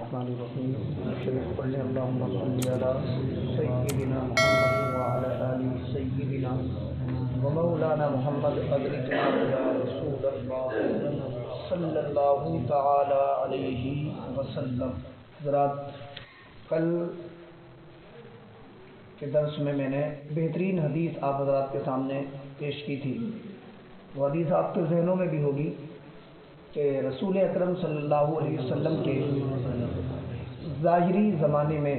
الرحمن الرحیم اللهم صل علی سیدنا محمد وعلى آل سیدنا ومولانا محمد ادرکنا یا رسول اللہ صلی اللہ تعالی علیہ وسلم۔ حضرات، کل کے درس میں نے بہترین حدیث آپ حضرات کے سامنے پیش کی تھی۔ وہ حدیث آپ کے ذہنوں میں بھی ہوگی کہ رسول اکرم صلی اللہ علیہ وسلم کے ظاہری زمانے میں،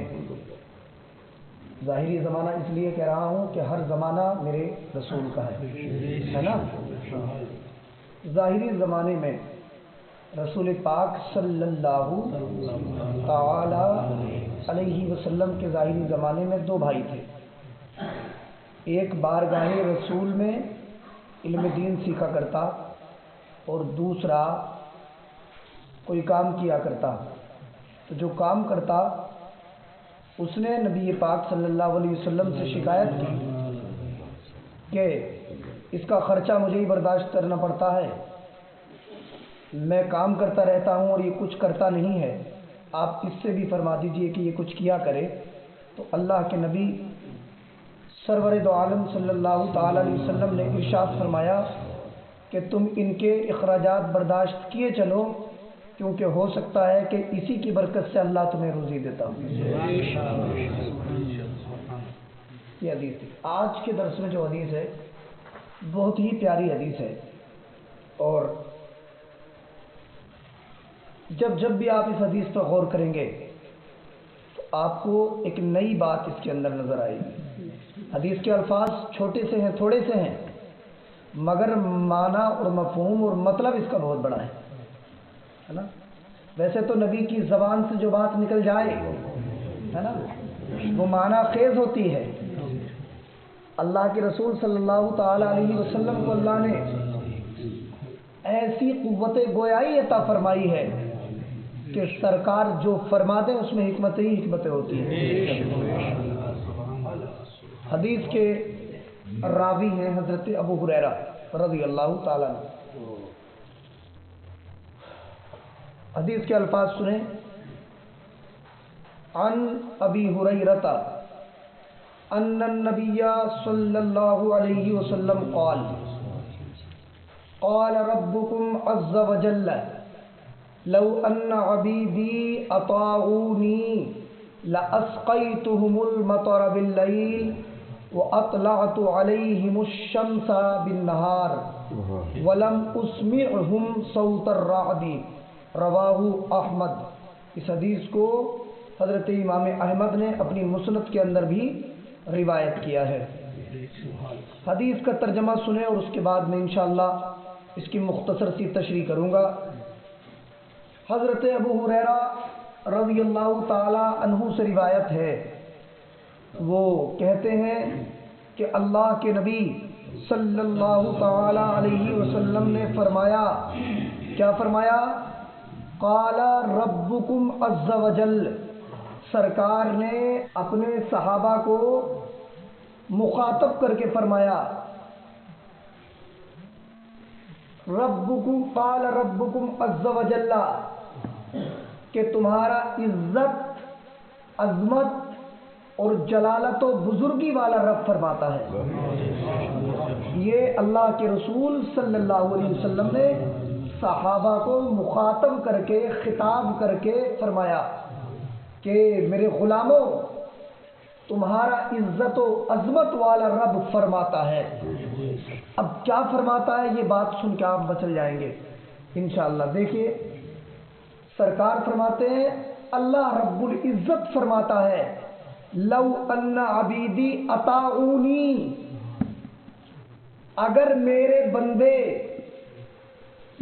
ظاہری زمانہ اس لیے کہہ رہا ہوں کہ ہر زمانہ میرے رسول کا ہے نا۔ ظاہری زمانے میں رسول پاک صلی اللہ تعالی علیہ وسلم کے ظاہری زمانے میں دو بھائی تھے۔ ایک بارگاہ رسول میں علم دین سیکھا کرتا اور دوسرا کوئی کام کیا کرتا۔ تو جو کام کرتا اس نے نبی پاک صلی اللہ علیہ وسلم سے شکایت کی کہ اس کا خرچہ مجھے ہی برداشت کرنا پڑتا ہے، میں کام کرتا رہتا ہوں اور یہ کچھ کرتا نہیں ہے، آپ اس سے بھی فرما دیجئے کہ یہ کچھ کیا کرے۔ تو اللہ کے نبی سرور دو عالم صلی اللہ تعالی علیہ وسلم نے ارشاد فرمایا کہ تم ان کے اخراجات برداشت کیے چلو، کیونکہ ہو سکتا ہے کہ اسی کی برکت سے اللہ تمہیں روزی دیتا ہوں۔ یہ حدیث تھی۔ آج کے درس میں جو حدیث ہے بہت ہی پیاری حدیث ہے، اور جب بھی آپ اس حدیث پر غور کریں گے تو آپ کو ایک نئی بات اس کے اندر نظر آئے گی۔ حدیث کے الفاظ چھوٹے سے ہیں، تھوڑے سے ہیں، مگر معنی اور مفہوم اور مطلب اس کا بہت بڑا ہے نا۔ ویسے تو نبی کی زبان سے جو بات نکل جائے ہے نا وہ معنی خیز ہوتی ہے۔ اللہ کے رسول صلی اللہ تعالی علیہ وسلم کو اللہ نے ایسی قوت گویائی عطا فرمائی ہے کہ سرکار جو فرما دیں اس میں حکمت ہی حکمتیں ہوتی ہیں۔ حدیث کے راوی ہیں حضرت ابو ہریرہ رضی اللہ تعالیٰ عنہ۔ حدیث کے الفاظ سنیں۔ عن ابی ہریرہ ان النبی صلی اللہ علیہ وسلم قال قال ربکم عز وجل لو ان عبیدی اطاعونی لاسقیتهم المطر باللیل وَأَطْلَعْتُ عَلَيْهِمُ الشَّمْسَ بِالنَّهَارِ وَلَمْ أُسْمِعْهُمْ صَوْتَ الرَّعْدِ رواہ احمد۔ اس حدیث کو حضرت امام احمد نے اپنی مسند کے اندر بھی روایت کیا ہے۔ حدیث کا ترجمہ سنیں اور اس کے بعد میں انشاءاللہ اس کی مختصر سی تشریح کروں گا۔ حضرت ابو ہریرہ رضی اللہ تعالی عنہ سے روایت ہے، وہ کہتے ہیں کہ اللہ کے نبی صلی اللہ تعالی علیہ وسلم نے فرمایا، کیا فرمایا؟ قال ربکم عز وجل، سرکار نے اپنے صحابہ کو مخاطب کر کے فرمایا، ربکم قال ربکم عز وجل، کہ تمہارا عزت، عظمت اور جلالت و بزرگی والا رب فرماتا ہے۔ یہ اللہ کے رسول صلی اللہ علیہ وسلم نے صحابہ کو مخاطب کر کے، خطاب کر کے فرمایا کہ میرے غلاموں، تمہارا عزت و عظمت والا رب فرماتا ہے۔ اب کیا فرماتا ہے یہ بات سن کے آپ بچل جائیں گے انشاءاللہ۔ دیکھیے، سرکار فرماتے ہیں، اللہ رب العزت فرماتا ہے، لو ان عبیدی اطاعونی، اگر میرے بندے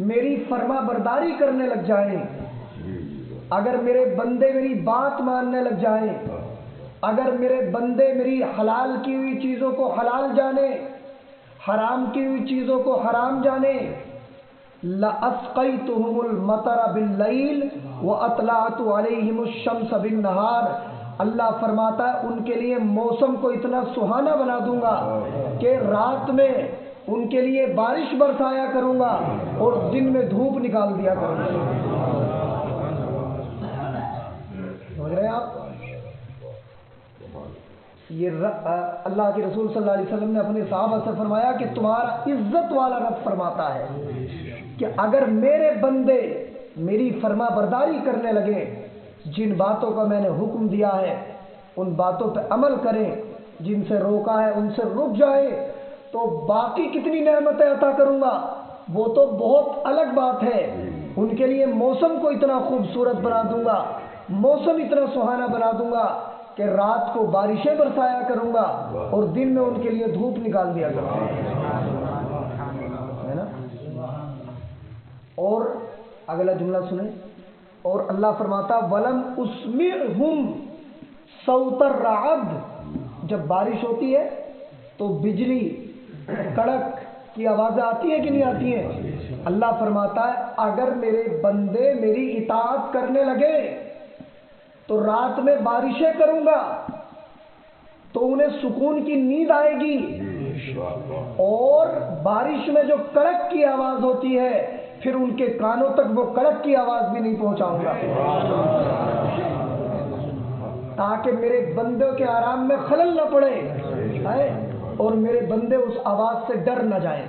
میری فرما برداری کرنے لگ جائیں، اگر میرے بندے میری بات ماننے لگ جائیں، اگر میرے بندے میری حلال کی ہوئی چیزوں کو حلال جانے، حرام کی ہوئی چیزوں کو حرام جانے، لَأَسْقَيْتُهُمُ الْمَطَرَ بِاللَّيْلِ وَأَطْلَعْتُ عَلَيْهِمُ الشَّمْسَ بِالنَّهَارِ۔ اللہ فرماتا ہے ان کے لیے موسم کو اتنا سہانا بنا دوں گا کہ رات میں ان کے لیے بارش برسایا کروں گا اور دن میں دھوپ نکال دیا کروں گا۔ رہے ہیں آپ؟ یہ اللہ کے رسول صلی اللہ علیہ وسلم نے اپنے صحابہ سے فرمایا کہ تمہارا عزت والا رب فرماتا ہے کہ اگر میرے بندے میری فرما برداری کرنے لگے، جن باتوں کا میں نے حکم دیا ہے ان باتوں پہ عمل کریں، جن سے روکا ہے ان سے رک جائے، تو باقی کتنی نعمتیں عطا کروں گا وہ تو بہت الگ بات ہے۔ ان کے لیے موسم کو اتنا خوبصورت بنا دوں گا، موسم اتنا سہانا بنا دوں گا کہ رات کو بارشیں برسایا کروں گا اور دن میں ان کے لیے دھوپ نکال دیا کروں گا، ہے نا؟ اور اگلا جملہ سنیں، اور اللہ فرماتا ولم اسمعہم صوت الرعد، جب بارش ہوتی ہے تو بجلی کڑک کی آوازیں آتی ہیں کہ نہیں آتی ہیں؟ اللہ فرماتا ہے اگر میرے بندے میری اطاعت کرنے لگے تو رات میں بارشیں کروں گا تو انہیں سکون کی نیند آئے گی، اور بارش میں جو کڑک کی آواز ہوتی ہے پھر ان کے کانوں تک وہ کڑک کی آواز بھی نہیں پہنچاؤں گا، تاکہ میرے بندوں کے آرام میں خلل نہ پڑے اور میرے بندے اس آواز سے ڈر نہ جائیں۔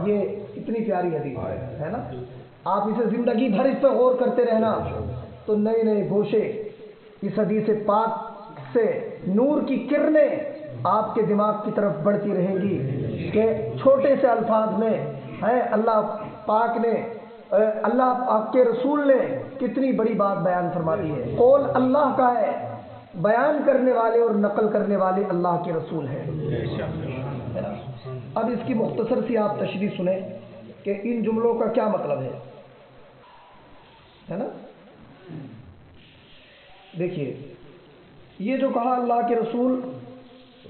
یہ اتنی پیاری حدیث ہے نا، آپ اسے زندگی بھر اس پہ غور کرتے رہنا تو نئے نئے گوشے اس حدیث پاک سے نور کی کرنیں آپ کے دماغ کی طرف بڑھتی رہیں گی کہ چھوٹے سے الفاظ میں اللہ پاک نے اللہ آپ کے رسول نے کتنی بڑی بات بیان فرما دی ہے۔ قول اللہ کا ہے، بیان کرنے والے اور نقل کرنے والے اللہ کے رسول ہیں۔ اب اس کی مختصر سی آپ تشریح سنیں کہ ان جملوں کا کیا مطلب ہے نا؟ دیکھیے یہ جو کہا اللہ کے رسول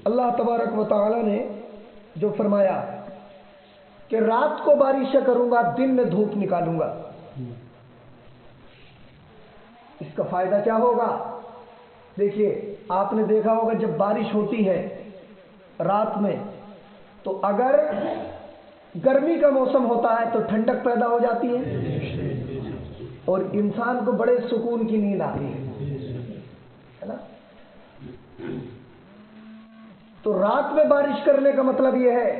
اللہ تبارک و تعالی نے جو فرمایا کہ رات کو بارشیں کروں گا دن میں دھوپ نکالوں گا، اس کا فائدہ کیا ہوگا؟ دیکھیے آپ نے دیکھا ہوگا جب بارش ہوتی ہے رات میں تو اگر گرمی کا موسم ہوتا ہے تو ٹھنڈک پیدا ہو جاتی ہے اور انسان کو بڑے سکون کی نیند آتی ہے نا؟ تو رات میں بارش کرنے کا مطلب یہ ہے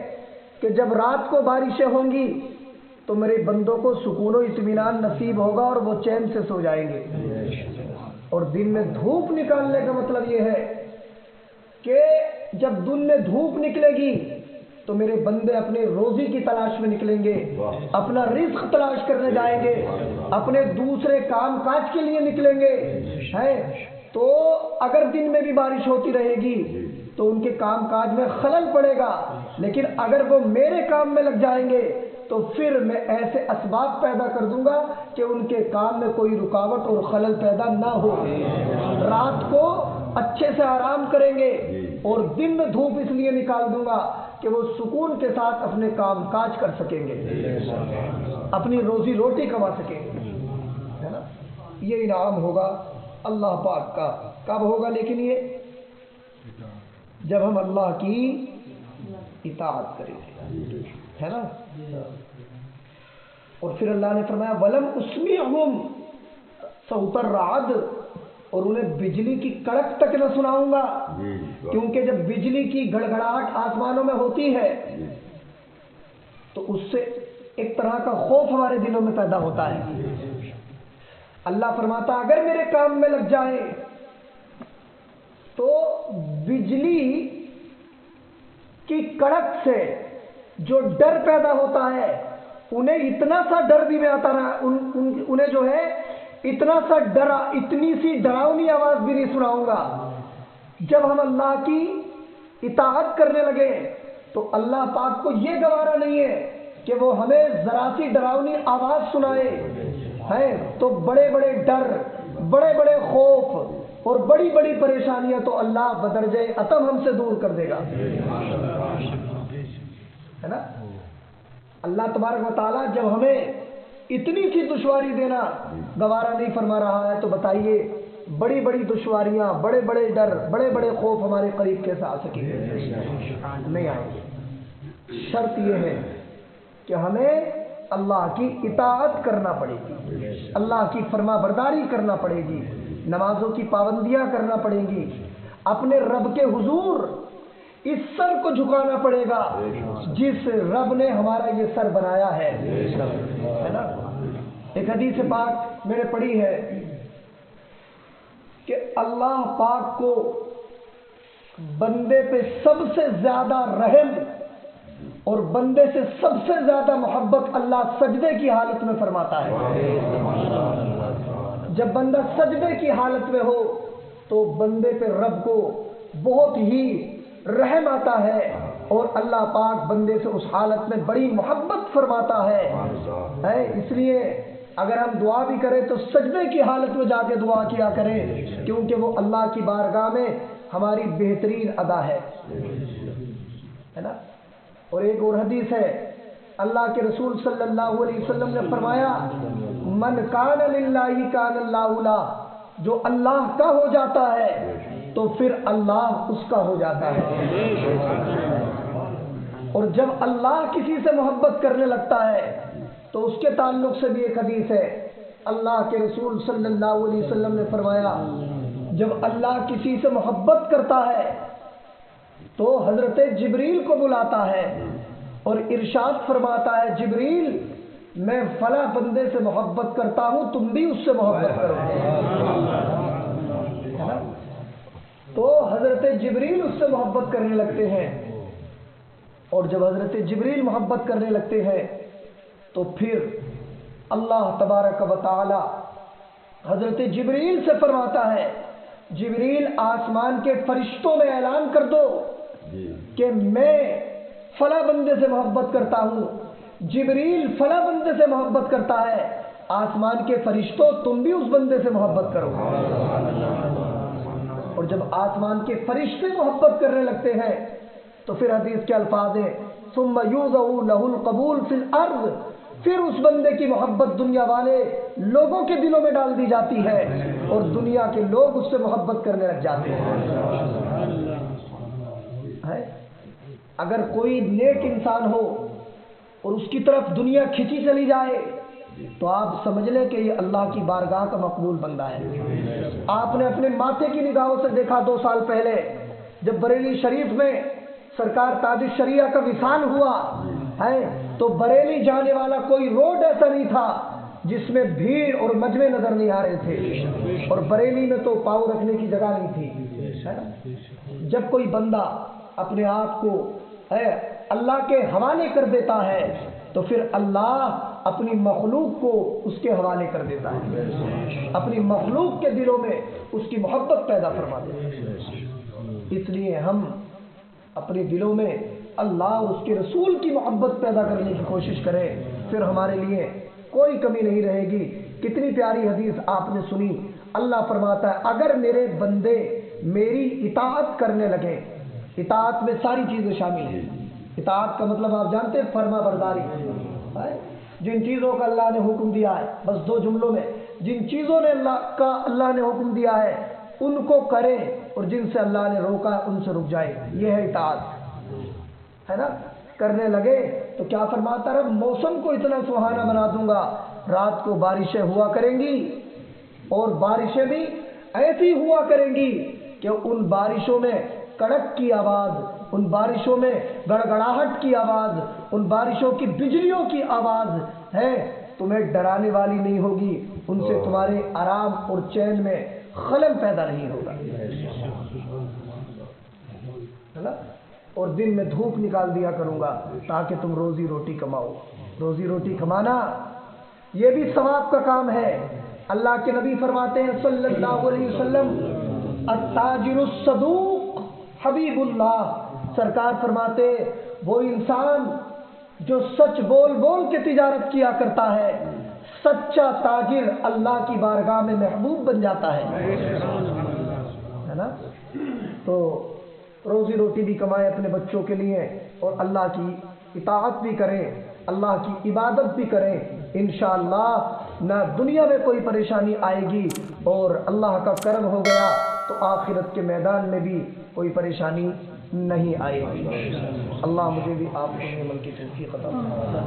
کہ جب رات کو بارشیں ہوں گی تو میرے بندوں کو سکون و اطمینان نصیب ہوگا اور وہ چین سے سو جائیں گے، اور دن میں دھوپ نکالنے کا مطلب یہ ہے کہ جب دن میں دھوپ نکلے گی تو میرے بندے اپنے روزی کی تلاش میں نکلیں گے، اپنا رزق تلاش کرنے جائیں گے، اپنے دوسرے کام کاج کے لیے نکلیں گے، تو اگر دن میں بھی بارش ہوتی رہے گی تو ان کے کام کاج میں خلل پڑے گا، لیکن اگر وہ میرے کام میں لگ جائیں گے تو پھر میں ایسے اسباب پیدا کر دوں گا کہ ان کے کام میں کوئی رکاوٹ اور خلل پیدا نہ ہو، رات کو اچھے سے آرام کریں گے اور دن میں دھوپ اس لیے نکال دوں گا کہ وہ سکون کے ساتھ اپنے کام کاج کر سکیں گے، اپنی روزی روٹی کما سکیں گے، ہے نا؟ یہ انعام ہوگا اللہ پاک کا۔ کب ہوگا لیکن یہ؟ جب ہم اللہ کی اطاعت کریں گے، ہے نا؟ اور پھر اللہ نے فرمایا وَلَمْ أُسْمِعْهُمْ صَوْتَ الرَّعْدِ، اور انہیں بجلی کی کڑک تک نہ سناؤں گا، کیونکہ جب بجلی کی گڑگڑاہٹ آسمانوں میں ہوتی ہے تو اس سے ایک طرح کا خوف ہمارے دلوں میں پیدا ہوتا ہے۔ اللہ فرماتا اگر میرے کام میں لگ جائیں تو بجلی کی کڑک سے جو ڈر پیدا ہوتا ہے انہیں اتنا سا ڈر بھی میں آتا رہا، انہیں جو ہے اتنا سا ڈرا، اتنی سی ڈراؤنی آواز بھی نہیں سناؤں گا۔ جب ہم اللہ کی اطاعت کرنے لگے تو اللہ پاک کو یہ گوارا نہیں ہے کہ وہ ہمیں ذرا سی ڈراؤنی آواز سنائے، ہے تو بڑے بڑے ڈر، بڑے بڑے خوف اور بڑی بڑی پریشانیاں تو اللہ بدرجہ عتم ہم سے دور کر دے گا، ہے نا؟ اللہ تبارک و تعالیٰ جب ہمیں اتنی سی دشواری دینا گوارا نہیں فرما رہا ہے تو بتائیے بڑی بڑی دشواریاں، بڑے بڑے ڈر، بڑے بڑے خوف ہمارے قریب کیسے آ سکیں گے؟ نہیں آئیں گے۔ شرط یہ ہے کہ ہمیں اللہ کی اطاعت کرنا پڑے گی، اللہ کی فرما برداری کرنا پڑے گی، نمازوں کی پابندیاں کرنا پڑیں گی، اپنے رب کے حضور اس سر کو جھکانا پڑے گا جس رب نے ہمارا یہ سر بنایا ہے نا۔ ایک حدیث پاک میں نے پڑھی ہے کہ اللہ پاک کو بندے پہ سب سے زیادہ رحم اور بندے سے سب سے زیادہ محبت اللہ سجدے کی حالت میں فرماتا ہے۔ جب بندہ سجدے کی حالت میں ہو تو بندے پہ رب کو بہت ہی رحم آتا ہے اور اللہ پاک بندے سے اس حالت میں بڑی محبت فرماتا ہے۔ اس لیے اگر ہم دعا بھی کریں تو سجدے کی حالت میں جا کے دعا کیا کریں، کیونکہ وہ اللہ کی بارگاہ میں ہماری بہترین ادا ہے نا۔ اور ایک اور حدیث ہے، اللہ کے رسول صلی اللہ علیہ وسلم نے فرمایا من کان للہ کان اللہ لا، جو اللہ کا ہو جاتا ہے تو پھر اللہ اس کا ہو جاتا ہے، اور جب اللہ کسی سے محبت کرنے لگتا ہے تو اس کے تعلق سے بھی ایک حدیث ہے، اللہ کے رسول صلی اللہ علیہ وسلم نے فرمایا جب اللہ کسی سے محبت کرتا ہے تو حضرت جبریل کو بلاتا ہے اور ارشاد فرماتا ہے جبریل میں فلاں بندے سے محبت کرتا ہوں، تم بھی اس سے محبت کرو۔ تو حضرت جبریل اس سے محبت کرنے لگتے ہیں، اور جب حضرت جبریل محبت کرنے لگتے ہیں تو پھر اللہ تبارک و تعالی حضرت جبریل سے فرماتا ہے جبریل آسمان کے فرشتوں میں اعلان کر دو کہ میں فلاں بندے سے محبت کرتا ہوں، جبریل فلاں بندے سے محبت کرتا ہے، آسمان کے فرشتوں تم بھی اس بندے سے محبت کرو۔ اور جب آسمان کے فرشتے محبت کرنے لگتے ہیں تو پھر حدیث کے الفاظ ہیں ثم یوضع له القبول فی الارض، پھر اس بندے کی محبت دنیا والے لوگوں کے دلوں میں ڈال دی جاتی ہے اور دنیا کے لوگ اس سے محبت کرنے لگ جاتے ہیں۔ اگر کوئی نیک انسان ہو اور اس کی طرف دنیا کھینچی چلی جائے تو آپ سمجھ لیں کہ یہ اللہ کی بارگاہ کا مقبول بندہ ہے۔ آپ نے اپنے ماتھے کی نگاہوں سے دیکھا 2 سال پہلے جب بریلی شریف میں سرکار تاج الشریعہ کا وصال ہوا ہے تو بریلی جانے والا کوئی روڈ ایسا نہیں تھا جس میں بھیڑ اور مجمع نظر نہیں آ رہے تھے، اور بریلی میں تو پاؤں رکھنے کی جگہ نہیں تھی۔ جب کوئی بندہ اپنے آپ کو اللہ کے حوالے کر دیتا ہے تو پھر اللہ اپنی مخلوق کو اس کے حوالے کر دیتا ہے، اپنی مخلوق کے دلوں میں اس کی محبت پیدا فرما دیتا ہے۔ اس لیے ہم اپنے دلوں میں اللہ اور اس کے رسول کی محبت پیدا کرنے کی کوشش کریں، پھر ہمارے لیے کوئی کمی نہیں رہے گی۔ کتنی پیاری حدیث آپ نے سنی، اللہ فرماتا ہے اگر میرے بندے میری اطاعت کرنے لگے، اطاعت میں ساری چیزیں شامل ہیں، اطاعت کا مطلب آپ جانتے ہیں فرما برداری، جن چیزوں کا اللہ نے حکم دیا ہے، بس 2 جملوں میں، جن چیزوں نے اللہ نے حکم دیا ہے ان کو کریں اور جن سے اللہ نے روکا ہے ان سے رک جائے، یہ ہے اطاعت، ہے نا۔ کرنے لگے تو کیا فرماتا ہے موسم کو اتنا سہانا بنا دوں گا، رات کو بارشیں ہوا کریں گی اور بارشیں بھی ایسی ہوا کریں گی کہ ان بارشوں میں کڑک کی آواز، ان بارشوں میں گڑگڑاہٹ کی آواز، ان بارشوں کی بجلیوں کی آواز ہے تمہیں ڈرانے والی نہیں ہوگی، ان سے تمہارے آرام اور چین میں خلل پیدا نہیں ہوگا، ہے نا۔ اور دن میں دھوپ نکال دیا کروں گا تاکہ تم روزی روٹی کماؤ۔ روزی روٹی کمانا یہ بھی ثواب کا کام ہے۔ اللہ کے نبی فرماتے ہیں صلی اللہ علیہ وسلم التاجر الصدوق حبیب اللہ، سرکار فرماتے وہ انسان جو سچ بول بول کے تجارت کیا کرتا ہے، سچا تاجر اللہ کی بارگاہ میں محبوب بن جاتا ہے نا۔ تو روزی روٹی بھی کمائے اپنے بچوں کے لیے اور اللہ کی اطاعت بھی کریں، اللہ کی عبادت بھی کریں، انشاءاللہ نہ دنیا میں کوئی پریشانی آئے گی اور اللہ کا کرم ہو گیا تو آخرت کے میدان میں بھی کوئی پریشانی نہیں آئے گی۔ اللہ مجھے بھی آپ کو عمل کی توفیق عطا فرمائے۔